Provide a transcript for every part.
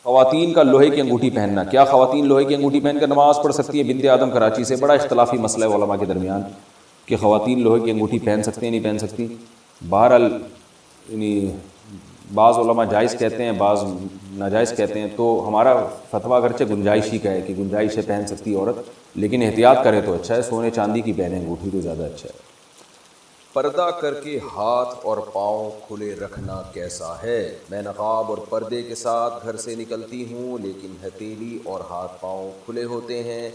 خواتین کا لوہے کی انگوٹھی پہننا، کیا خواتین لوہے کی انگوٹھی پہن کر نماز پڑھ سکتی ہیں؟ بنت آدم کراچی سے، بڑا اختلافی مسئلہ ہے علماء کے درمیان کہ خواتین لوہے کی انگوٹھی پہن سکتی ہیں نہیں پہن سکتی۔ بہرحال یعنی بعض علماء جائز کہتے ہیں، بعض ناجائز کہتے ہیں، تو ہمارا فتویٰ اگرچہ گنجائش ہی کا ہے کہ گنجائش ہے پہن سکتی ہے عورت، لیکن احتیاط کرے تو اچھا ہے، سونے چاندی کی پہنے انگوٹھی تو زیادہ اچھا ہے۔ پردہ کر کے ہاتھ اور پاؤں کھلے رکھنا کیسا ہے؟ میں نقاب اور پردے کے ساتھ گھر سے نکلتی ہوں، لیکن ہتھیلی اور ہاتھ پاؤں کھلے ہوتے ہیں۔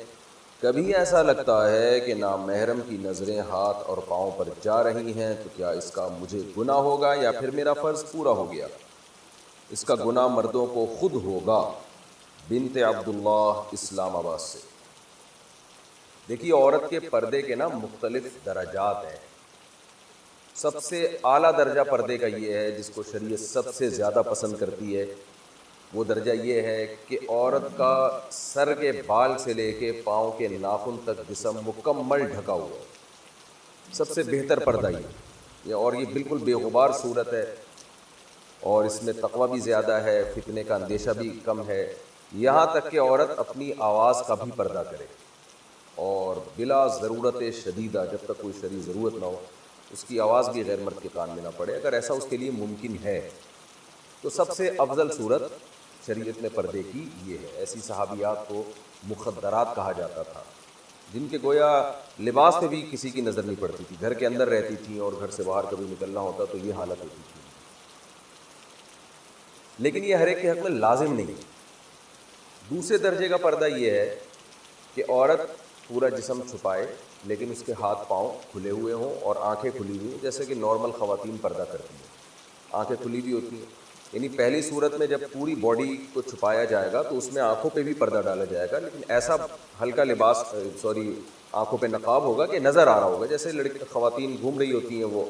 کبھی ایسا لگتا ہے کہ نامحرم کی نظریں ہاتھ اور پاؤں پر جا رہی ہیں، تو کیا اس کا مجھے گناہ ہوگا یا پھر میرا فرض پورا ہو گیا؟ اس کا گناہ مردوں کو خود ہوگا۔ بنت عبداللہ، اسلام آباد سے۔ دیکھیے، عورت کے پردے کے مختلف درجات ہیں۔ سب سے اعلیٰ درجہ پردے کا یہ ہے جس کو شریعت سب سے زیادہ پسند کرتی ہے، وہ درجہ یہ ہے کہ عورت کا سر کے بال سے لے کے پاؤں کے ناخن تک جسم مکمل ڈھکا ہوا ہے۔ سب سے بہتر پردہ یہ، اور یہ بالکل بے غبار صورت ہے، اور اس میں تقویٰ بھی زیادہ ہے، فتنے کا اندیشہ بھی کم ہے۔ یہاں تک کہ عورت اپنی آواز کا بھی پردہ کرے، اور بلا ضرورت شدیدہ، جب تک کوئی شرعی ضرورت نہ ہو، اس کی آواز بھی غیر مرد کے کان میں نہ پڑے، اگر ایسا اس کے لیے ممکن ہے تو سب سے افضل صورت شریعت میں پردے کی یہ ہے۔ ایسی صحابیات کو مخدرات کہا جاتا تھا، جن کے گویا لباس پہ بھی کسی کی نظر نہیں پڑتی تھی، گھر کے اندر رہتی تھیں اور گھر سے باہر کبھی نکلنا ہوتا تو یہ حالت ہوتی تھی۔ لیکن یہ ہر ایک کے حق میں لازم نہیں ہے۔ دوسرے درجے کا پردہ یہ ہے کہ عورت پورا جسم چھپائے، لیکن اس کے ہاتھ پاؤں کھلے ہوئے ہوں اور آنکھیں کھلی ہوئی ہوں، جیسے کہ نارمل خواتین پردہ کرتی ہیں، آنکھیں کھلی ہوئی ہوتی ہیں۔ یعنی پہلی صورت میں جب پوری باڈی کو چھپایا جائے گا تو اس میں آنکھوں پہ بھی پردہ ڈالا جائے گا، لیکن ایسا ہلکا لباس آنکھوں پہ نقاب ہوگا کہ نظر آ رہا ہوگا، جیسے خواتین گھوم رہی ہوتی ہیں، وہ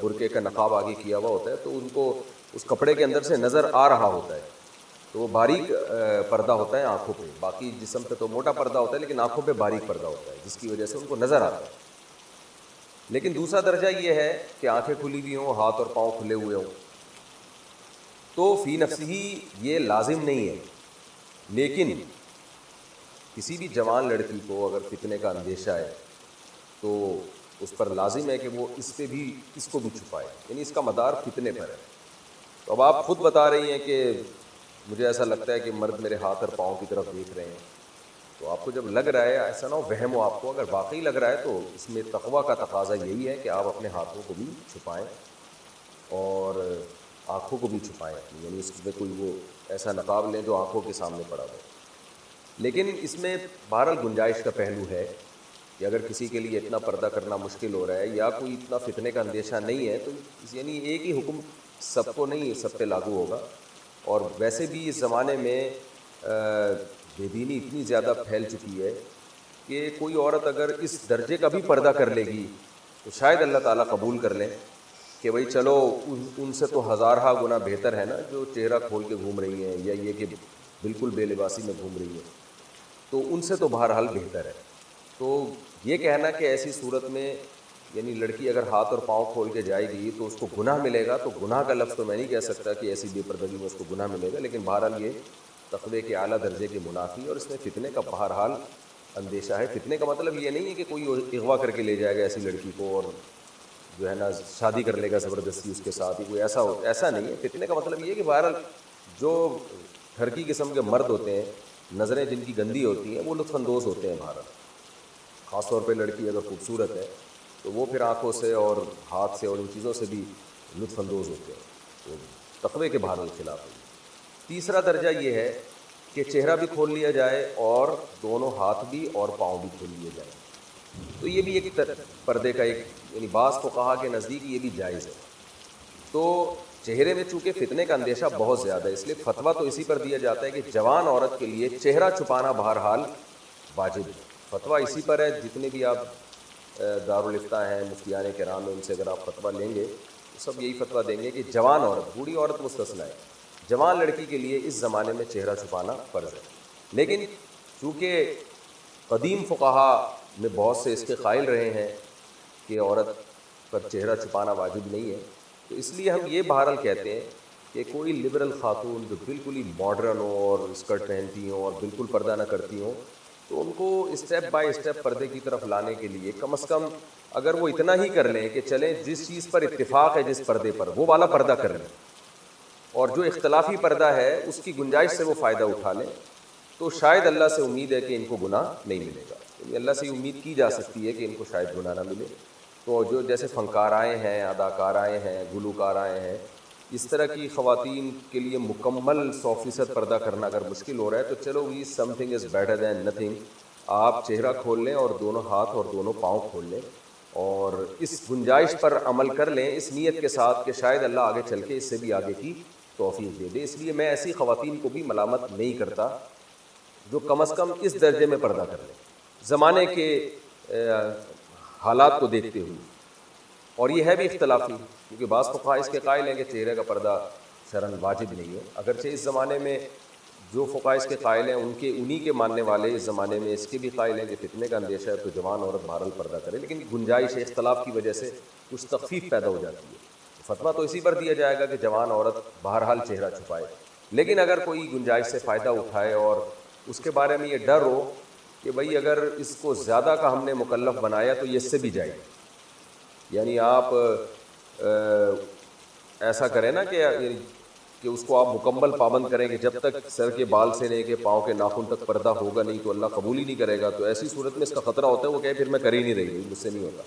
برقعے کا نقاب آگے کیا ہوا ہوتا ہے تو ان کو اس کپڑے کے اندر سے نظر آ رہا ہوتا ہے، تو وہ باریک پردہ ہوتا ہے آنکھوں پہ۔ باقی جسم پہ تو موٹا پردہ ہوتا ہے، لیکن آنکھوں پہ باریک پردہ ہوتا ہے، جس کی وجہ سے ان کو نظر آتا ہے۔ لیکن دوسرا درجہ یہ ہے کہ آنکھیں کھلی ہوئی ہوں، ہاتھ اور پاؤں کھلے ہوئے ہوں، تو فی نفسہ یہ لازم نہیں ہے، لیکن کسی بھی جوان لڑکی کو اگر فتنے کا اندیشہ ہے تو اس پر لازم ہے کہ وہ اس کو بھی چھپائے، یعنی اس کا مدار فتنے پر ہے۔ تو اب آپ خود بتا رہی ہیں کہ مجھے ایسا لگتا ہے کہ مرد میرے ہاتھ اور پاؤں کی طرف دیکھ رہے ہیں، تو آپ کو جب لگ رہا ہے، ایسا نہ ہو وہم ہو آپ کو، اگر واقعی لگ رہا ہے تو اس میں تقویٰ کا تقاضا یہی ہے کہ آپ اپنے ہاتھوں کو بھی چھپائیں اور آنکھوں کو بھی چھپائیں، یعنی اس میں کوئی وہ ایسا نقاب لیں جو آنکھوں کے سامنے پڑا ہو۔ لیکن اس میں بہرحال گنجائش کا پہلو ہے کہ اگر کسی کے لیے اتنا پردہ کرنا مشکل ہو رہا ہے یا کوئی اتنا فتنے کا اندیشہ نہیں ہے، تو یعنی ایک ہی حکم سب کو نہیں، سب پہ لاگو ہوگا۔ اور ویسے بھی اس زمانے میں بے دینی اتنی زیادہ پھیل چکی ہے کہ کوئی عورت اگر اس درجے کا بھی پردہ کر لے گی تو شاید اللہ تعالیٰ قبول کر لیں کہ بھئی چلو ان سے تو ہزارہا گنا بہتر ہے نا جو چہرہ کھول کے گھوم رہی ہیں، یا یہ کہ بالکل بے لباسی میں گھوم رہی ہیں، تو ان سے تو بہرحال بہتر ہے۔ تو یہ کہنا کہ ایسی صورت میں یعنی لڑکی اگر ہاتھ اور پاؤں کھول کے جائے گی تو اس کو گناہ ملے گا، تو گناہ کا لفظ تو میں نہیں کہہ سکتا کہ ایسی بے پردگی میں اس کو گناہ ملے گا، لیکن بہرحال یہ تقوی کے اعلیٰ درجے کے منافی، اور اس میں فتنے کا بہرحال اندیشہ ہے۔ فتنے کا مطلب یہ نہیں ہے کہ کوئی اغوا کر کے لے جائے گا ایسی لڑکی کو اور جو ہے نا شادی کر لے گا زبردستی اس کے ساتھ ہی، کوئی ایسا نہیں ہے۔ فتنے کا مطلب یہ ہے کہ بہرحال جو ٹھرکی قسم کے مرد ہوتے ہیں، نظریں جن کی گندی ہوتی ہیں، وہ لطف اندوز ہوتے ہیں بہرحال، خاص طور پہ لڑکی اگر خوبصورت ہے تو وہ پھر آنکھوں سے اور ہاتھ سے اور ان چیزوں سے بھی لطف اندوز ہوتے ہیں، تو تقوی کے بہرحال خلاف ہے۔ تیسرا درجہ یہ ہے کہ چہرہ بھی کھول لیا جائے اور دونوں ہاتھ بھی اور پاؤں بھی کھول لیے جائیں، تو یہ بھی ایک پردے کا ایک یعنی بعض فقہا کے نزدیک یہ بھی جائز ہے۔ تو چہرے میں چونکہ فتنے کا اندیشہ بہت زیادہ ہے، اس لیے فتویٰ تو اسی پر دیا جاتا ہے کہ جوان عورت کے لیے چہرہ چھپانا بہرحال واجب ہے۔ فتویٰ اسی پر ہے، جتنے بھی آپ دارالافتاء ہیں، مفتیان کرام ہیں، ان سے اگر آپ فتویٰ لیں گے تو سب یہی فتویٰ دیں گے کہ جوان عورت، بوڑھی عورت مستثنیٰ ہے، جوان لڑکی کے لیے اس زمانے میں چہرہ چھپانا فرض ہے۔ لیکن چونکہ قدیم فقہا میں بہت سے اس کے قائل رہے ہیں کہ عورت پر چہرہ چھپانا واجب نہیں ہے، تو اس لیے ہم یہ بہرحال کہتے ہیں کہ کوئی لبرل خاتون جو بالکل ہی ماڈرن ہو اور اسکرٹ پہنتی ہوں اور بالکل پردہ نہ کرتی ہوں، تو ان کو اسٹیپ بائی اسٹیپ پردے کی طرف لانے کے لیے کم از کم اگر وہ اتنا ہی کر لیں کہ چلیں جس چیز پر اتفاق ہے جس پردے پر وہ والا پردہ کر لیں، اور جو اختلافی پردہ ہے اس کی گنجائش سے وہ فائدہ اٹھا لیں، تو شاید اللہ سے امید ہے کہ ان کو گناہ نہیں ملے گا. یعنی اللہ سے امید کی جا سکتی ہے کہ ان کو شاید گناہ نہ ملے. تو جو جیسے فنکارائیں ہیں، اداکارائیں ہیں، گلوکارائیں ہیں، اس طرح کی خواتین کے لیے مکمل 100% پردہ کرنا اگر مشکل ہو رہا ہے تو چلو we something is better than nothing. آپ چہرہ کھول لیں اور دونوں ہاتھ اور دونوں پاؤں کھول لیں اور اس گنجائش پر عمل کر لیں اس نیت کے ساتھ کہ شاید اللہ آگے چل کے اس سے بھی آگے کی توفیق دے دے. اس لیے میں ایسی خواتین کو بھی ملامت نہیں کرتا جو کم از کم اس درجے میں پردہ کر لیں زمانے کے حالات کو دیکھتے ہوئے. اور یہ ہے بھی اختلافی، کیونکہ بعض فقہاء اس کے قائل ہیں کہ چہرے کا پردہ شرعاً واجب نہیں ہے، اگرچہ اس زمانے میں جو فقہاء اس کے قائل ہیں انہی کے ماننے والے اس زمانے میں اس کے بھی قائل ہیں کہ فتنے کا اندیشہ ہے تو جوان عورت بہرحال پردہ کرے، لیکن گنجائش اختلاف کی وجہ سے کچھ تخفیف پیدا ہو جاتی ہے. فتویٰ تو اسی پر دیا جائے گا کہ جوان عورت بہرحال چہرہ چھپائے، لیکن اگر کوئی گنجائش سے فائدہ اٹھائے اور اس کے بارے میں یہ ڈر ہو کہ بھئی اگر اس کو زیادہ کا ہم نے مکلف بنایا تو یہ اس سے بھی جائے، یعنی آپ ایسا کریں نا کہ اس کو آپ مکمل پابند کریں کہ جب تک سر کے بال سے لے کے پاؤں کے ناخن تک پردہ ہوگا نہیں تو اللہ قبول ہی نہیں کرے گا، تو ایسی صورت میں اس کا خطرہ ہوتا ہے وہ کہے پھر میں کر ہی نہیں رہی، مجھ سے نہیں ہوتا.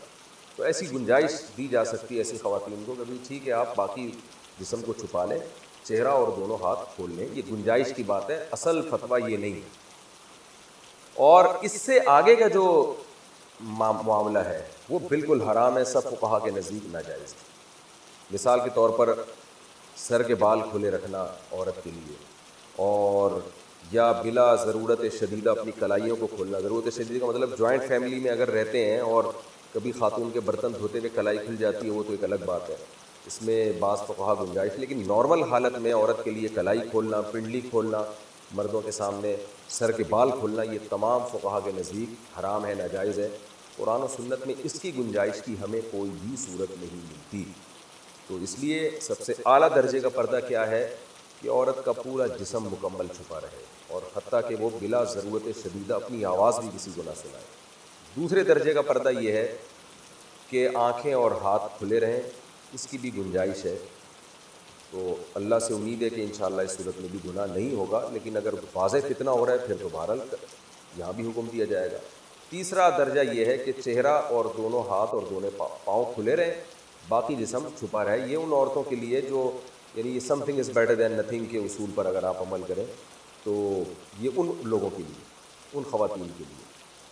تو ایسی گنجائش دی جا سکتی ہے ایسی خواتین کو کہ بھئی ٹھیک ہے آپ باقی جسم کو چھپا لیں، چہرہ اور دونوں ہاتھ کھول لیں. یہ گنجائش کی بات ہے، اصل فتویٰ یہ نہیں ہے. اور اس سے آگے کا جو معاملہ ہے وہ بالکل حرام ہے، سب فقہاء کے نزدیک ناجائز ہے. مثال کے طور پر سر کے بال کھلے رکھنا عورت کے لیے، اور یا بلا ضرورت شدیدہ اپنی کلائیوں کو کھولنا. ضرورت شدیدہ کا مطلب جوائنٹ فیملی میں اگر رہتے ہیں اور کبھی خاتون کے برتن دھوتے ہوئے کلائی کھل جاتی ہے وہ تو ایک الگ بات ہے، اس میں بعض فقہاء گنجائش، لیکن نارمل حالت میں عورت کے لیے کلائی کھولنا، پنڈلی کھولنا، مردوں کے سامنے سر کے بال کھولنا، یہ تمام فقہاء کے نزدیک حرام ہے، ناجائز ہے. قرآن و سنت میں اس کی گنجائش کی ہمیں کوئی بھی صورت نہیں ملتی. تو اس لیے سب سے اعلیٰ درجے کا پردہ کیا ہے کہ عورت کا پورا جسم مکمل چھپا رہے، اور حتیٰ کہ وہ بلا ضرورت شدیدہ اپنی آواز بھی کسی کو نہ سنائے. دوسرے درجے کا پردہ یہ ہے کہ آنکھیں اور ہاتھ کھلے رہیں، اس کی بھی گنجائش ہے. تو اللہ سے امید ہے کہ انشاءاللہ اس صورت میں بھی گناہ نہیں ہوگا، لیکن اگر واضح فتنہ ہو رہا ہے پھر تو بہرحال یہاں بھی حکم دیا جائے گا. تیسرا درجہ یہ ہے کہ چہرہ اور دونوں ہاتھ اور دونوں پاؤں کھلے رہیں، باقی جسم چھپا رہے. یہ ان عورتوں کے لیے جو یعنی some thing is better than nothing کے اصول پر اگر آپ عمل کریں تو یہ ان لوگوں کے لیے، ان خواتین کے لیے.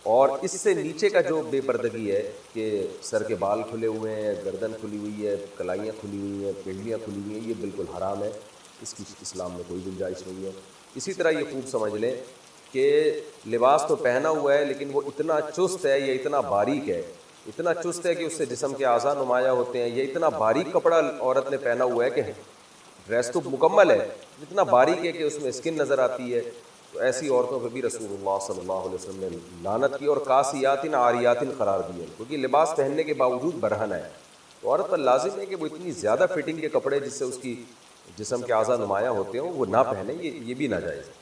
اور اس سے نیچے کا جو بے پردگی ہے کہ سر کے بال کھلے ہوئے ہیں، گردن کھلی ہوئی ہے، کلائیاں کھلی ہوئی ہیں، پنڈلیاں کھلی ہوئی ہیں، یہ بالکل حرام ہے، اس کی اسلام میں کوئی گنجائش نہیں ہے. اسی طرح یہ خوب سمجھ لیں کہ لباس تو پہنا ہوا ہے لیکن وہ اتنا چست ہے یا اتنا باریک ہے، اتنا چست ہے کہ اس سے جسم کے اعضاء نمایاں ہوتے ہیں، یہ اتنا باریک کپڑا عورت نے پہنا ہوا ہے کہ ڈریس تو مکمل ہے، اتنا باریک ہے کہ اس میں اسکن نظر آتی ہے. تو ایسی عورتوں پہ بھی رسول اللہ صلی اللہ علیہ وسلم نے لعنت کی اور کاسیات عاریات قرار دیے، کیونکہ لباس پہننے کے باوجود برہنہ ہے. تو عورت پر لازم ہے کہ وہ اتنی زیادہ فٹنگ کے کپڑے جس سے اس کی جسم کے اعضاء نمایاں ہوتے ہوں وہ نہ پہنے، یہ بھی ناجائز ہے.